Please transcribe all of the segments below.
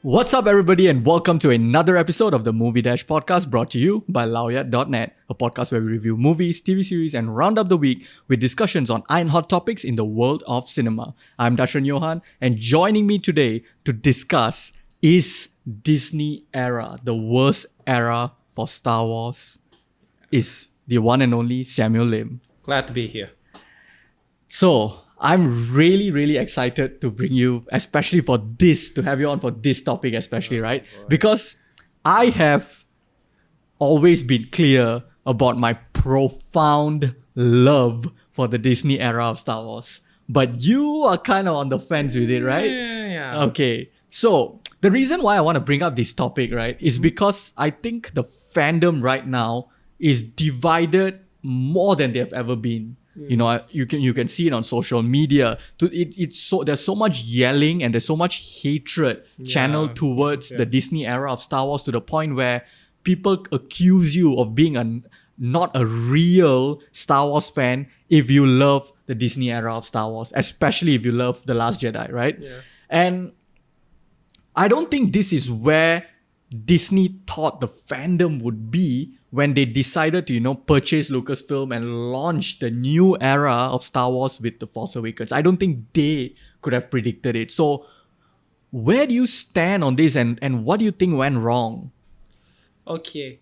What's up, everybody, and welcome to another episode of the MovieDash podcast brought to you by Lawyat.net, a podcast where we review movies, TV series, and round up the week with discussions on iron hot topics in the world of cinema. I'm Dashran Johan, and joining me today to discuss is Disney era, the worst era for Star Wars, is the one and only Samuel Lim. Glad to be here. So, I'm really excited to bring you, especially for this, to have you on for this topic especially, right? Because I have always been clear about my profound love for the Disney era of Star Wars. But you are kind of on the fence with it, right? Yeah. Okay. So, the reason why I want to bring up this topic, right, is because I think the fandom right now is divided more than they've ever been. You know, you can see it on social media. There's so much yelling and there's so much hatred channeled towards the Disney era of Star Wars, to the point where people accuse you of being not a real Star Wars fan if you love the Disney era of Star Wars, especially if you love The Last Jedi, right? Yeah. And I don't think this is where Disney thought the fandom would be when they decided to, purchase Lucasfilm and launch the new era of Star Wars with The Force Awakens. I don't think they could have predicted it. So where do you stand on this, and what do you think went wrong? Okay.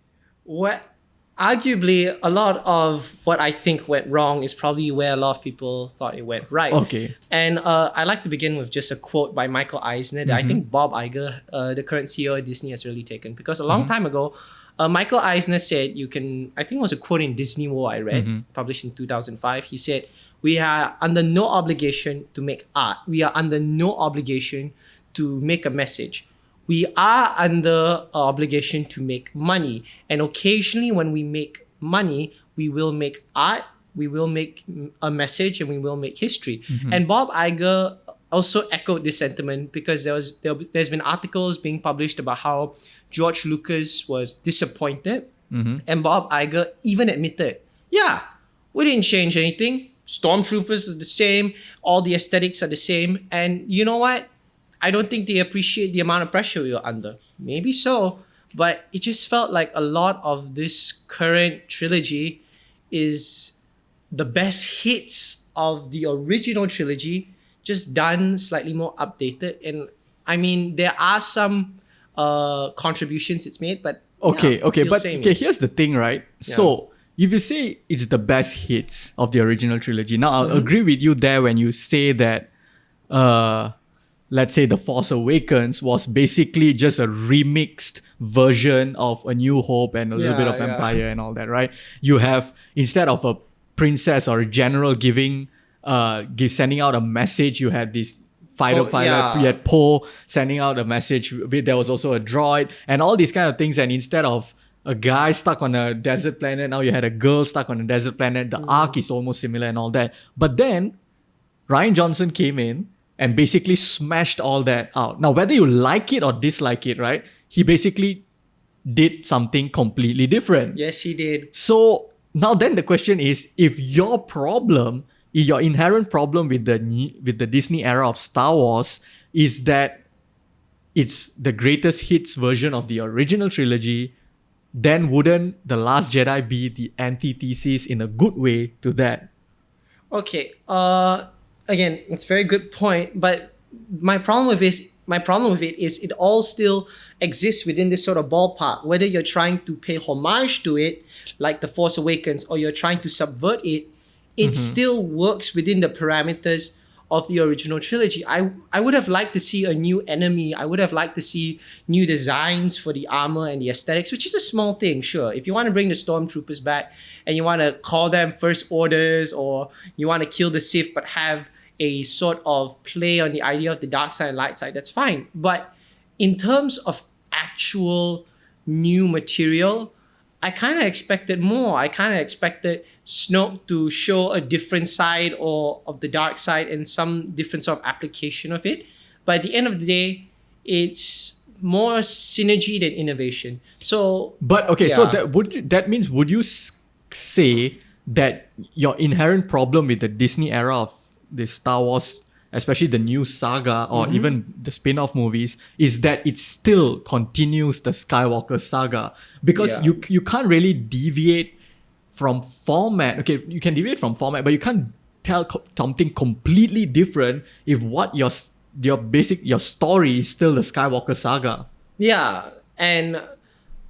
Arguably, a lot of what I think went wrong is probably where a lot of people thought it went right. Okay. And I'd like to begin with just a quote by Michael Eisner that I think Bob Iger, the current CEO of Disney, has really taken. Because a long time ago, Michael Eisner said, I think it was a quote in Disney War I read, published in 2005. He said, "We are under no obligation to make art. We are under no obligation to make a message. We are under obligation to make money. And occasionally when we make money, we will make art, we will make a message, and we will make history." And Bob Iger also echoed this sentiment, because there's been articles being published about how George Lucas was disappointed. And Bob Iger even admitted, we didn't change anything. Stormtroopers are the same. All the aesthetics are the same. And you know what? I don't think they appreciate the amount of pressure we were under. Maybe so, but it just felt like a lot of this current trilogy is the best hits of the original trilogy, just done slightly more updated. And I mean, there are some contributions it's made, but here's the thing, right? Yeah. So if you say it's the best hits of the original trilogy, now I'll agree with you there when you say that let's say The Force Awakens was basically just a remixed version of A New Hope and a little bit of Empire and all that, right? You have, instead of a princess or a general sending out a message, you had this fighter pilot, you had Poe sending out a message. There was also a droid and all these kind of things. And instead of a guy stuck on a desert planet, now you had a girl stuck on a desert planet. The arc is almost similar and all that. But then Rian Johnson came in and basically smashed all that out. Now, whether you like it or dislike it, right? He basically did something completely different. Yes, he did. So now then the question is, if your inherent problem with the Disney era of Star Wars is that it's the greatest hits version of the original trilogy, then wouldn't The Last Jedi be the antithesis in a good way to that? Okay. Again, it's a very good point, but my problem with it is it all still exists within this sort of ballpark. Whether you're trying to pay homage to it, like The Force Awakens, or you're trying to subvert it, it still works within the parameters of the original trilogy. I would have liked to see a new enemy. I would have liked to see new designs for the armor and the aesthetics, which is a small thing, sure. If you want to bring the Stormtroopers back and you want to call them First Orders, or you want to kill the Sith but have a sort of play on the idea of the dark side and light side, that's fine. But in terms of actual new material, I kind of expected more. I kind of expected Snoke to show a different side or of the dark side and some different sort of application of it. But at the end of the day, it's more synergy than innovation. So, so that means would you say that your inherent problem with the Disney era of the Star Wars especially the new saga or even the spin-off movies, is that it still continues the Skywalker saga. Because you can't really deviate from format. Okay, you can deviate from format, but you can't tell something completely different if what your story is still the Skywalker saga. Yeah, and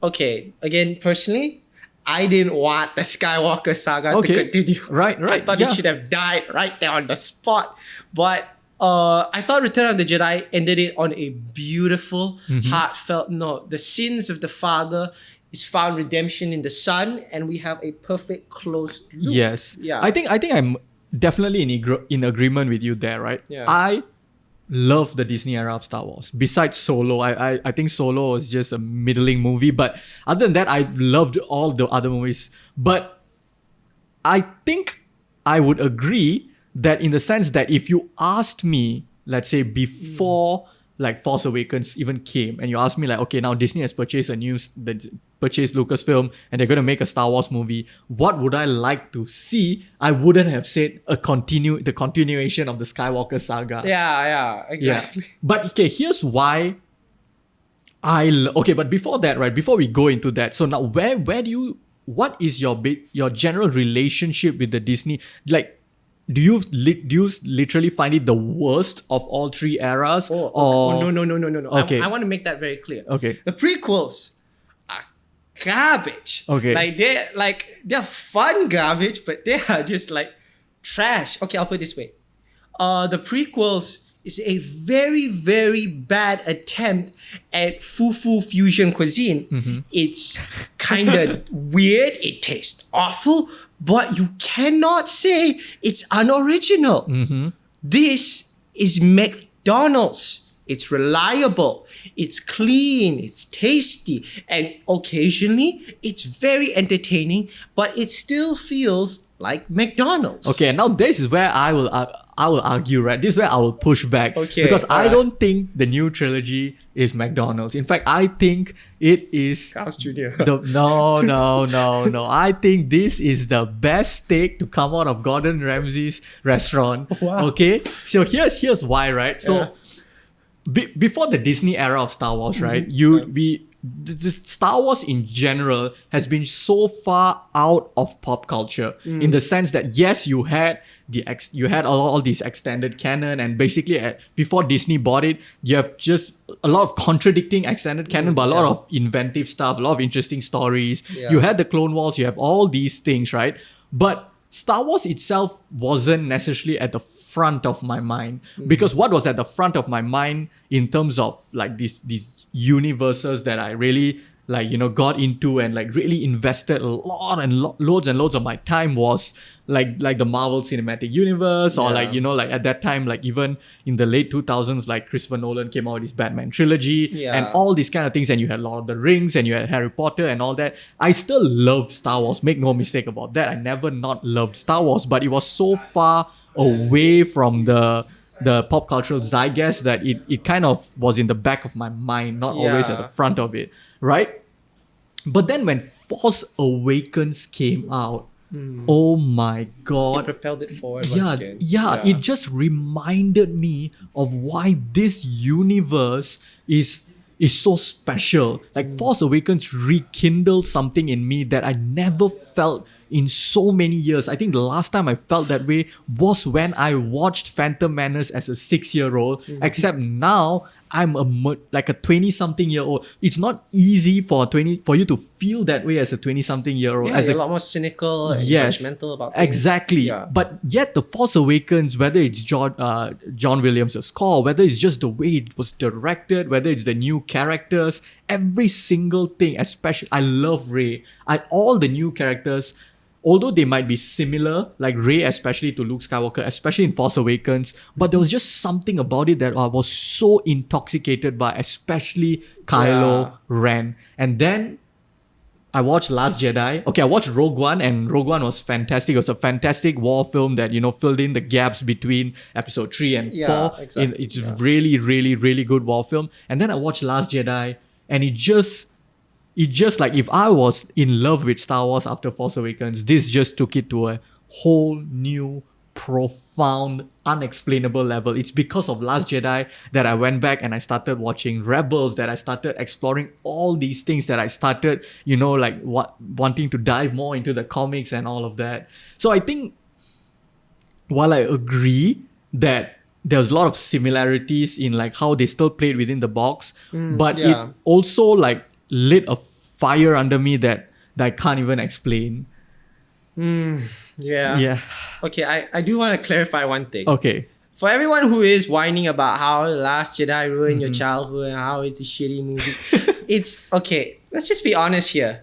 okay, again, personally, I didn't want the Skywalker saga to continue. Right. I thought it should have died right there on the spot. But I thought Return of the Jedi ended it on a beautiful, heartfelt note. The sins of the father is found redemption in the son, and we have a perfect closed loop. Yes. Yeah. I think I'm definitely in agreement with you there, right? Yeah. I love the Disney era of Star Wars. Besides Solo, I think Solo was just a middling movie. But other than that, I loved all the other movies. But I think I would agree that in the sense that if you asked me, let's say before like Force Awakens even came, and you asked me like, okay, now Disney has purchased purchased Lucasfilm and they're going to make a Star Wars movie, what would I like to see? I wouldn't have said the continuation of the Skywalker saga. Yeah, exactly. Yeah. But okay, here's why but before that, right, before we go into that, so now what is your general relationship with the Disney? Like, do you literally find it the worst of all three eras? No. Okay. I want to make that very clear. Okay. The prequels are garbage. Okay. They're fun garbage, but they are just like trash. Okay, I'll put it this way. The prequels is a very, very bad attempt at fufu fusion cuisine. It's kind of weird. It tastes awful, but you cannot say it's unoriginal. This is McDonald's. It's reliable, it's clean, it's tasty, and occasionally it's very entertaining, but it still feels like McDonald's. Okay, and now this is where I will argue, right? This is where I will push back. Okay, because I alright. don't think the new trilogy is McDonald's. In fact, I think it is Carl's Jr. No. I think this is the best steak to come out of Gordon Ramsay's restaurant. Wow. Okay, so here's why, right? So before the Disney era of Star Wars, right? The Star Wars in general has been so far out of pop culture in the sense that yes, you had all these extended canon, and basically before Disney bought it, you have just a lot of contradicting extended canon, but a lot of inventive stuff, a lot of interesting stories. Yeah. You had the Clone Wars, you have all these things, right? But Star Wars itself wasn't necessarily at the front of my mind, because what was at the front of my mind in terms of like these universes that I really got into and like really invested a lot and loads and loads of my time was like the Marvel Cinematic Universe, or like at that time, like even in the late 2000s, like Christopher Nolan came out with his Batman trilogy and all these kind of things, and you had Lord of the Rings and you had Harry Potter and all that. I still love Star Wars, make no mistake about that. I never not loved Star Wars, but it was so far away from the pop cultural zeitgeist that it kind of was in the back of my mind, not always at the front of it, right? But then when Force Awakens came out, oh my god, It propelled it forward once again. It just reminded me of why this universe is so special. Like Force Awakens rekindled something in me that I never felt in so many years. I think the last time I felt that way was when I watched Phantom Menace as a 6-year-old. Except now I'm a 20-something-year-old. It's not easy for you to feel that way as a 20-something-year-old. Yeah, you're a lot more cynical and judgmental about things. Exactly. Yeah. But yet The Force Awakens, whether it's John Williams' score, whether it's just the way it was directed, whether it's the new characters, every single thing, especially I love Rey. All the new characters, although they might be similar, like Rey especially to Luke Skywalker, especially in Force Awakens, but there was just something about it that I was so intoxicated by, especially Kylo Ren. And then I watched Last Jedi. Okay, I watched Rogue One, and Rogue One was fantastic. It was a fantastic war film that, filled in the gaps between episode 3 and 4. Exactly. It's really, really, really good war film. And then I watched Last Jedi, and it just like, if I was in love with Star Wars after Force Awakens, this just took it to a whole new profound, unexplainable level. It's because of Last Jedi that I went back and I started watching Rebels, that I started exploring all these things, that I started, like wanting to dive more into the comics and all of that. So I think while I agree that there's a lot of similarities in like how they still played within the box, but it also like lit a fire under me that I can't even explain. Yeah. Okay, I do want to clarify one thing. Okay. For everyone who is whining about how The Last Jedi ruined your childhood and how it's a shitty movie, it's okay. Let's just be honest here.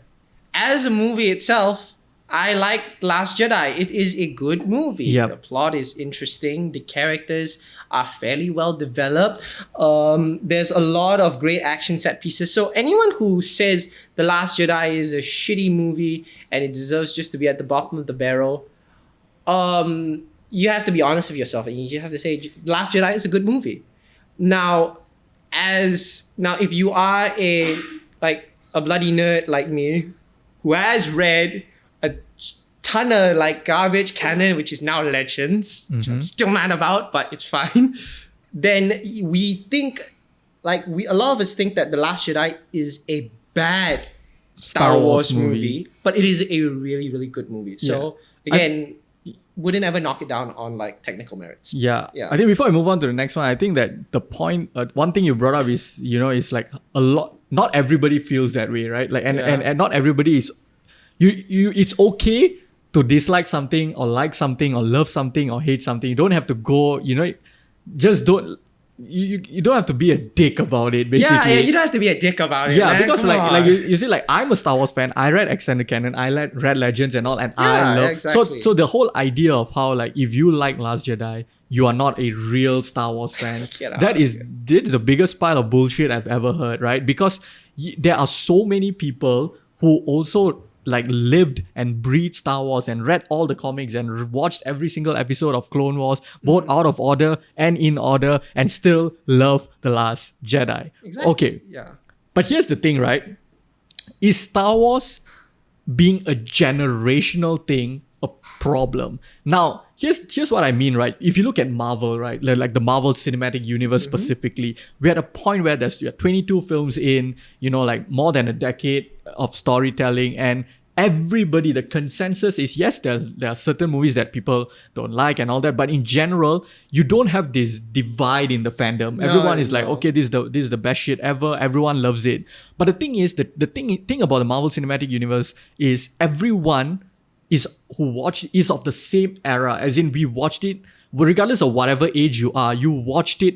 As a movie itself, I like Last Jedi. It is a good movie. Yep. The plot is interesting. The characters are fairly well developed. There's a lot of great action set pieces. So anyone who says The Last Jedi is a shitty movie and it deserves just to be at the bottom of the barrel, you have to be honest with yourself and you have to say Last Jedi is a good movie. Now, if you are a bloody nerd like me who has read a ton of like garbage canon, which is now Legends, which I'm still mad about, but it's fine. Then we think, a lot of us think that The Last Jedi is a bad Star Wars movie, but it is a really, really good movie. So again, wouldn't ever knock it down on like technical merits. Yeah. I think before I move on to the next one, I think that the point, one thing you brought up is, is like a lot, not everybody feels that way, right? Like, and not everybody is, it's okay to dislike something or like something or love something or hate something. You don't have to go, just don't, you don't have to be a dick about it, basically. Yeah, you don't have to be a dick about it. Yeah, man. because Come on. like you see, like I'm a Star Wars fan. I read extended canon. I read Legends and all, and I love. Exactly. So the whole idea of how like if you like Last Jedi, you are not a real Star Wars fan. That's the biggest pile of bullshit I've ever heard, right? Because there are so many people who also like lived and breathed Star Wars and read all the comics and watched every single episode of Clone Wars, both out of order and in order, and still love The Last Jedi. Exactly. Okay. Yeah. But here's the thing, right? Is Star Wars being a generational thing a problem? Now, here's what I mean, right? If you look at Marvel, right? Like the Marvel Cinematic Universe specifically, we had a point where there's 22 films in, like more than a decade of storytelling, and everybody, the consensus is yes, there are certain movies that people don't like and all that, but in general, you don't have this divide in the fandom. Everyone is like, okay, this is the best shit ever. Everyone loves it. But the thing is, the thing about the Marvel Cinematic Universe is everyone is of the same era, as in we watched it, regardless of whatever age you are, you watched it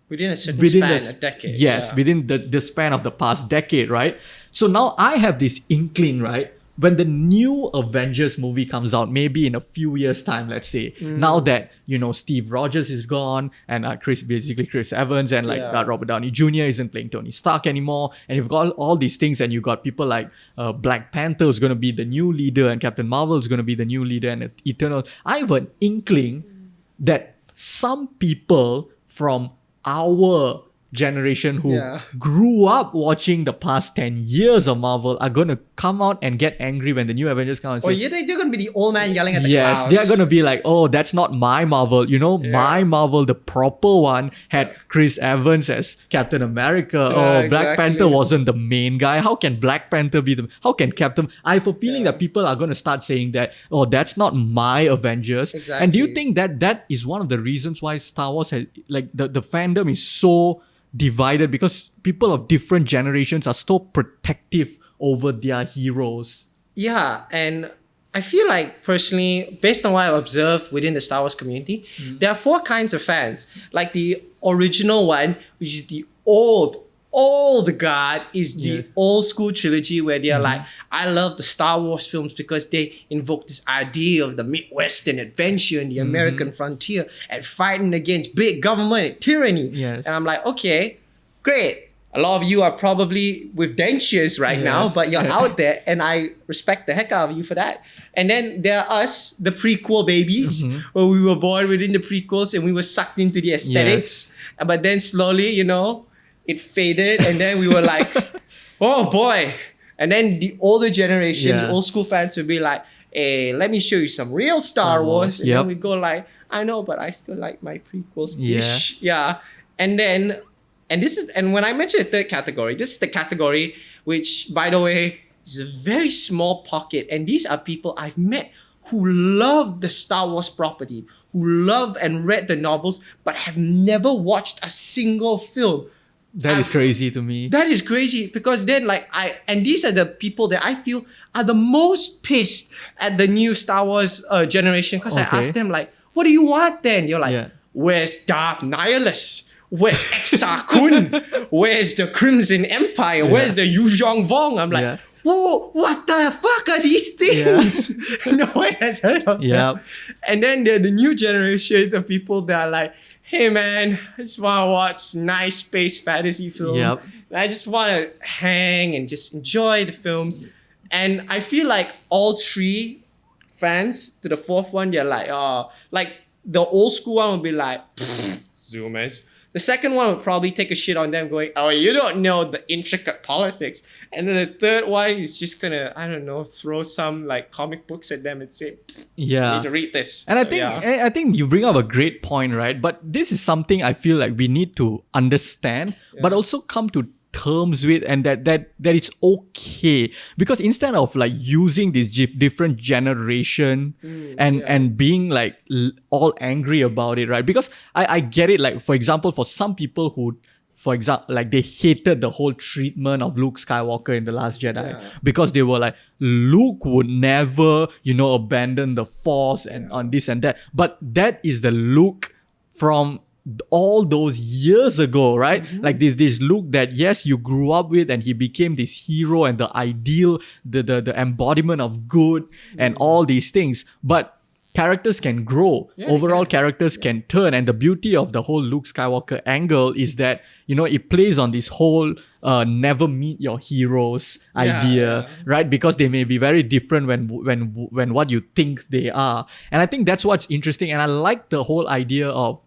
within a certain span, a decade. Yes, within the span of the past decade, right? So now I have this inkling, right? When the new Avengers movie comes out, maybe in a few years' time, let's say, now that, Steve Rogers is gone and Chris Evans and Robert Downey Jr. isn't playing Tony Stark anymore, and you've got all these things, and you've got people like Black Panther is going to be the new leader and Captain Marvel is going to be the new leader and Eternal. I have an inkling that some people from our generation who grew up watching the past 10 years of Marvel are going to come out and get angry when the new Avengers come out and say, they're going to be the old man yelling at the yes, clouds. they're going to be like, oh, that's not my Marvel. My Marvel, the proper one, had Chris Evans as Captain America. Black Panther wasn't the main guy. How can Black Panther be how can Captain... I have a feeling that people are going to start saying that, oh, that's not my Avengers. Exactly. And do you think that is one of the reasons why Star Wars has, like, the fandom is so divided, because people of different generations are so protective over their heroes? Yeah, and I feel like personally, based on what I've observed within the Star Wars community, there are 4 kinds of fans. Like the original one, which is the old guard, is the old school trilogy where they're like, I love the Star Wars films because they invoke this idea of the Midwestern adventure and the American frontier and fighting against big government and tyranny. Yes. And I'm like, okay, great. A lot of you are probably with dentures right now, but you're out there, and I respect the heck out of you for that. And then there are us, the prequel babies, where we were born within the prequels and we were sucked into the aesthetics. But then slowly, it faded, and then we were like, oh boy. And then the older generation, old school fans would be like, hey, let me show you some real Star Wars. And then we go like, I know, but I still like my prequels. Yeah. Yeah. And then, and when I mentioned the third category, this is the category which, by the way, is a very small pocket. And these are people I've met who love the Star Wars property, who love and read the novels, but have never watched a single film. That is crazy to me. That is crazy because then and these are the people that I feel are the most pissed at the new Star Wars generation because I asked them like, what do you want then? You're like, where's Darth Nihilus? Where's Exar Kun? Where's the Crimson Empire? Where's the Yu Zhong Vong? I'm like, whoa, what the fuck are these things? No one has heard of them. And then the new generation of people that are like, hey man, I just want to watch nice space fantasy film. I just want to hang and just enjoy the films. And I feel like all three fans to the fourth one, they're like, like the old school one would be like, Zoomers. The second one would probably take a shit on them going, oh, you don't know the intricate politics. And then the third one is just gonna, I don't know, throw some like comic books at them and say, you need to read this. And I think you bring up a great point, right? But this is something I feel like we need to understand, but also come to terms with, and that it's okay, because instead of like using this different generation and being like all angry about it, right? Because I get it, like for example, for some people who, for example, like they hated the whole treatment of Luke Skywalker in The Last Jedi because they were like, Luke would never, abandon the Force and on this and that. But that is the Luke from all those years ago, right? Like this Luke that, yes, you grew up with, and he became this hero and the ideal, the embodiment of good and all these things. But characters can grow. Overall, characters can turn. And the beauty of the whole Luke Skywalker angle is that, it plays on this whole never meet your heroes idea, right? Because they may be very different when what you think they are. And I think that's what's interesting. And I like the whole idea of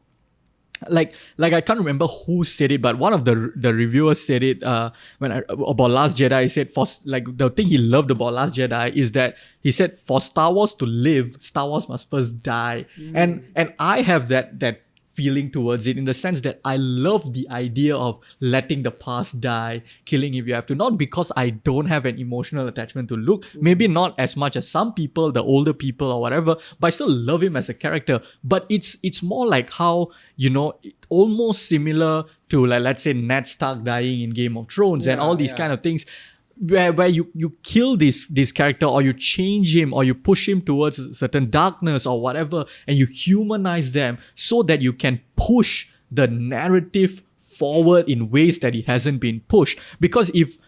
like I can't remember who said it, but one of the reviewers said it about Last Jedi. He said, for like the thing he loved about Last Jedi is that he said, for Star Wars to live, Star Wars must first die. And I have that feeling towards it, in the sense that I love the idea of letting the past die, killing if you have to, not because I don't have an emotional attachment to Luke, maybe not as much as some people, the older people or whatever, but I still love him as a character. But it's more like how, almost similar to, like, let's say Ned Stark dying in Game of Thrones and all these kind of things, where you kill this character, or you change him, or you push him towards a certain darkness or whatever, and you humanize them so that you can push the narrative forward in ways that it hasn't been pushed. Because if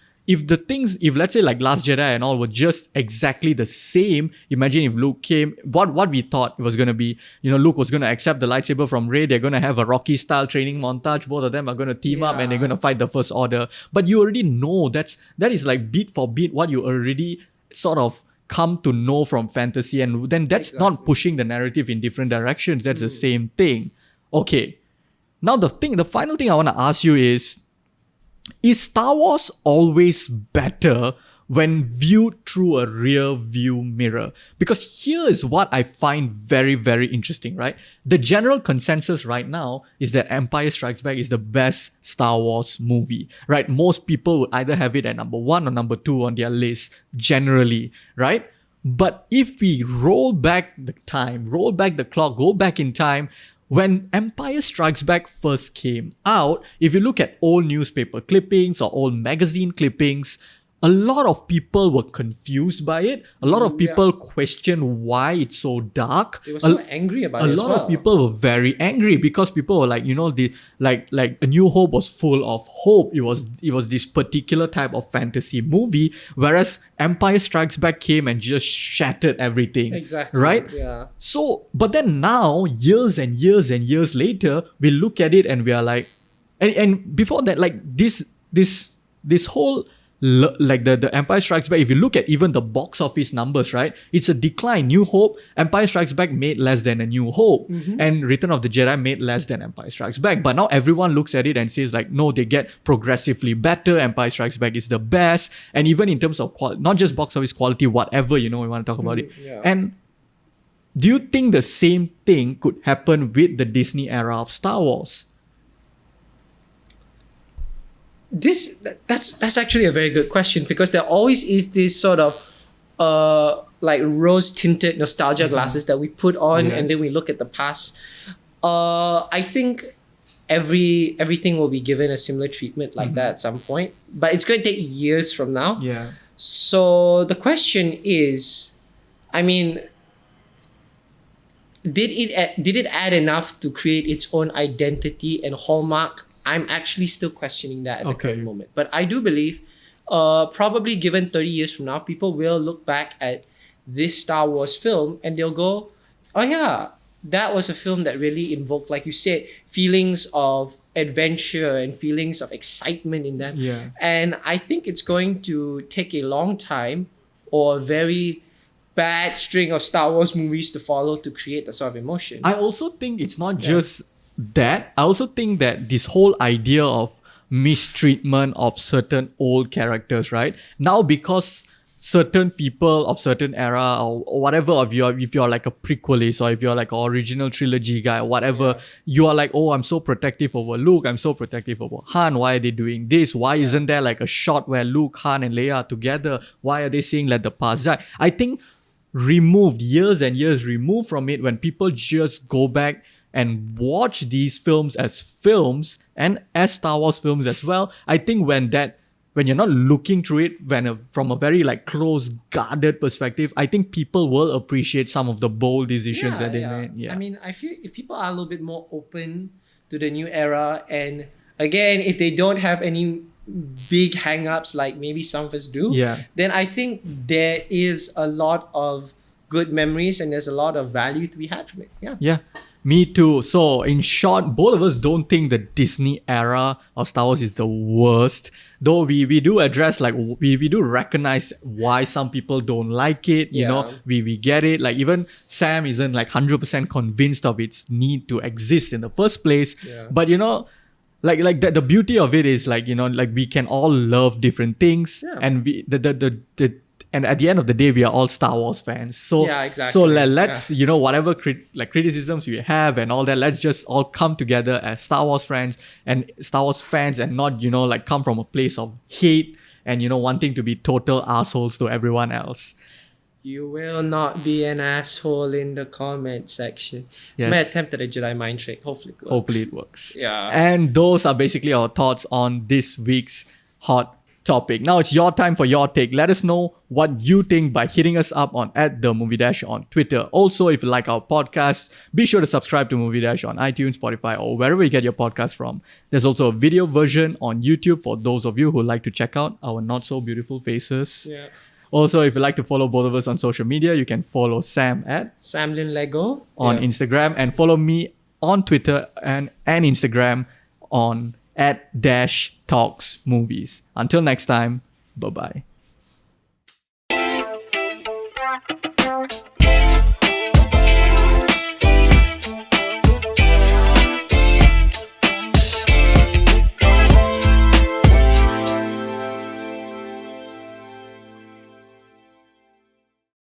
let's say like Last Jedi and all were just exactly the same, imagine if Luke came, what we thought it was going to be, Luke was going to accept the lightsaber from Rey, they're going to have a Rocky style training montage, both of them are going to team up and they're going to fight the First Order. But you already know that is like beat for beat what you already sort of come to know from fantasy, and then that's not pushing the narrative in different directions. That's the same thing. Okay, now the final thing I want to ask you is Star Wars always better when viewed through a rear view mirror? Because here is what I find very, very interesting, right? The general consensus right now is that Empire Strikes Back is the best Star Wars movie, right? Most people would either have it at number 1 or number 2 on their list, generally, right? But if we roll back the clock, go back in time, when Empire Strikes Back first came out, if you look at old newspaper clippings or old magazine clippings, a lot of people were confused by it. A lot of people questioned why it's so dark. They were so angry about it as well. A lot of people were very angry because people were like, like A New Hope was full of hope. It was this particular type of fantasy movie, whereas Empire Strikes Back came and just shattered everything. Exactly. Right? Yeah. So, but then now, years and years and years later, we look at it and we are like, and before that, like this whole, like the Empire Strikes Back, if you look at even the box office numbers, right, it's a decline. New Hope, Empire Strikes Back made less than A New Hope, and Return of the Jedi made less than Empire Strikes Back. But now everyone looks at it and says like, no, they get progressively better. Empire Strikes Back is the best, and even in terms of not just box office quality, whatever, we want to talk about it. Yeah. And do you think the same thing could happen with the Disney era of Star Wars? That's actually a very good question, because there always is this sort of like rose tinted nostalgia glasses that we put on, and then we look at the past. I think everything will be given a similar treatment like that at some point, but it's going to take years from now. Yeah. So the question is, I mean, did it add enough to create its own identity and hallmark? I'm actually still questioning that at the current moment. But I do believe, probably given 30 years from now, people will look back at this Star Wars film and they'll go, oh yeah, that was a film that really invoked, like you said, feelings of adventure and feelings of excitement in them. Yeah. And I think it's going to take a long time or a very bad string of Star Wars movies to follow to create that sort of emotion. I also think it's not just that. I also think that this whole idea of mistreatment of certain old characters, right? Now, because certain people of certain era or whatever, if you're like a prequelist or if you're like an original trilogy guy or whatever, you are like, oh, I'm so protective over Luke, I'm so protective over Han, why are they doing this? Why isn't there like a shot where Luke, Han and Leia are together? Why are they saying let the past die? I think years and years removed from it, when people just go back and watch these films as films and as Star Wars films as well, I think when you're not looking through it from a very like close, guarded perspective, I think people will appreciate some of the bold decisions that they made. Yeah. I mean, I feel if people are a little bit more open to the new era, and again, if they don't have any big hang-ups like maybe some of us do, then I think there is a lot of good memories and there's a lot of value to be had from it. Yeah. Me too. So in short, both of us don't think the Disney era of Star Wars is the worst. Though we do address, like, we do recognize why some people don't like it. You know, we get it. Like, even Sam isn't like 100% convinced of its need to exist in the first place. But you know, like the beauty of it is, like, you know, like we can all love different things, and and at the end of the day, we are all Star Wars fans. So So let's you know, whatever criticisms we have and all that, let's just all come together as Star Wars fans and not, you know, like come from a place of hate and, you know, wanting to be total assholes to everyone else. You will not be an asshole in the comment section. It's my attempt at a Jedi mind trick. Hopefully it works. Yeah. And those are basically our thoughts on this week's hot topic. Now it's your time for your take. Let us know what you think by hitting us up on @themoviedash on Twitter. Also, if you like our podcast, be sure to subscribe to MovieDash on iTunes, Spotify, or wherever you get your podcast from. There's also a video version on YouTube for those of you who like to check out our not so beautiful faces. Also, if you like to follow both of us on social media, you can follow Sam at Samlin Lego on Instagram, and follow me on Twitter and Instagram on @DashTalksMovies. Until next time, bye-bye.